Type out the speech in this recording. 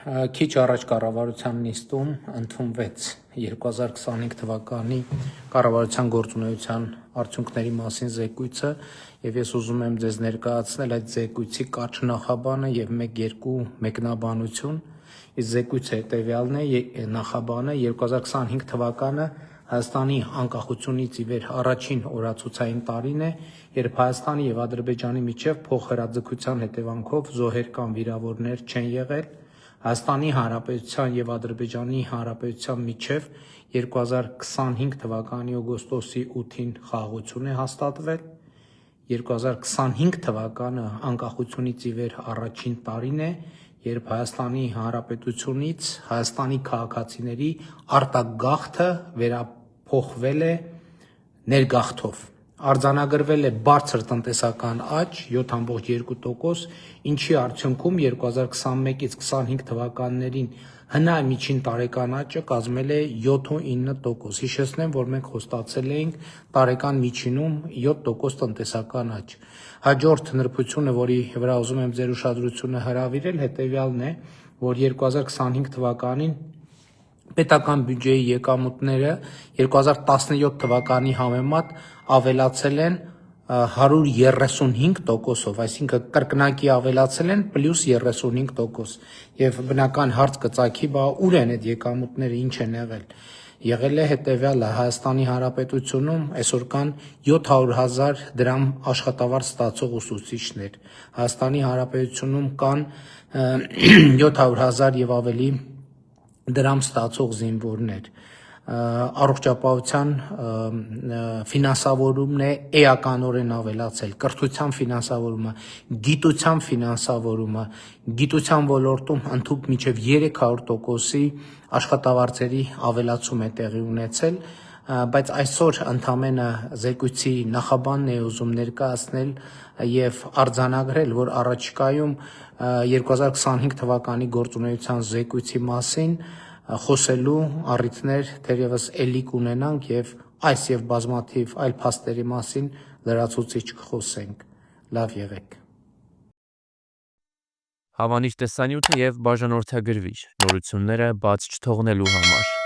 Քիչ առաջ կառավարության նիստում ընդունվեց 2025 թվականի կառավարության գործունեության արդյունքների մասին զեկույցը եւ ես ուզում եմ ձեզ ներկայացնել այդ զեկույցի կարճ նախաբանը եւ 1-2 մեկնաբանություն։ Իսկ զեկույցը հետեւյալն է, նախաբանը 2025 թվականը Հայաստանի անկախությունից ի վեր առաջին օրացուցային տարին է, երբ Հայաստանի եւ Ադրբեջանի միջև փոխհրաձգության հետևանքով զոհեր կամ վիրավորներ չեն եղել։ Հայաստանի Հանրապետության եւ Ադրբեջանի Հանրապետության միջև 2025 թվականի օգոստոսի 8-ին խաղաղություն է հաստատվել։ 2025 թվականը անկախությունից ի վեր առաջին տարին է, երբ Հայաստանի Հանրապետությունից Հայաստանի քաղաքացիների արտագաղթը վերափոխվել է ներգաղթով։ Արձանագրվել է բարձր տնտեսական աճ 7.2%, ինչի արդյունքում 2021-ից 25 թվականներին ՀՆԱ միջին տարեկան աճը կազմել է 7.9%։ Հիշեցնեմ, որ մենք խոստացել էինք տարեկան միջինում 7% տնտեսական աճ։ Հաջորդ նրբությունը, որի վրա ուզում եմ ձեր ուշադրությունը հրավիրել, հետևյալն է, որ 2025 թվականին պետական բյուջեի եկամուտները 2017 թվականի համեմատ ավելացել են 135%-ով, այսինքն կրկնակի ավելացել են +35%։ Եվ բնական հարց կծագի, բա ուր են այդ եկամուտները, ինչ են եղել։ Եղել է հետևյալը. Հայաստանի Հանրապետությունում այսօր կան 700,000 դրամ աշխատավարձ ստացող ուսուցիչներ։ Հայաստանի Հանրապետությունում կան 700,000 եւ ավելի դրամ ստացող զինվորներ։ Առողջապահության ֆինանսավորումն է էականորեն ավելացել, կրթության ֆինանսավորումը, գիտության ֆինանսավորումը, գիտության ոլորտում ընդհանուր մինչև 300%-ի աշխատավարձերի ավելացում է տեղի ունեցել, բայց այսօր ընդամենը զեկույցի նախաբանն է ուզում ներկայացնել եւ արձանագրել, որ առաջիկայում 2025 թվականի գործունեության զեկույցի մասին խոսելու առիթներ թերևս էլի կունենանք եւ այս եւ բազմաթիվ այլ փաստերի մասին լրացուցիչ կխոսենք։ Լավ եղեք։ Հավանիր տեսանյութը եւ բաժանորդագրվիր նորությունները բաց չթողնելու համար։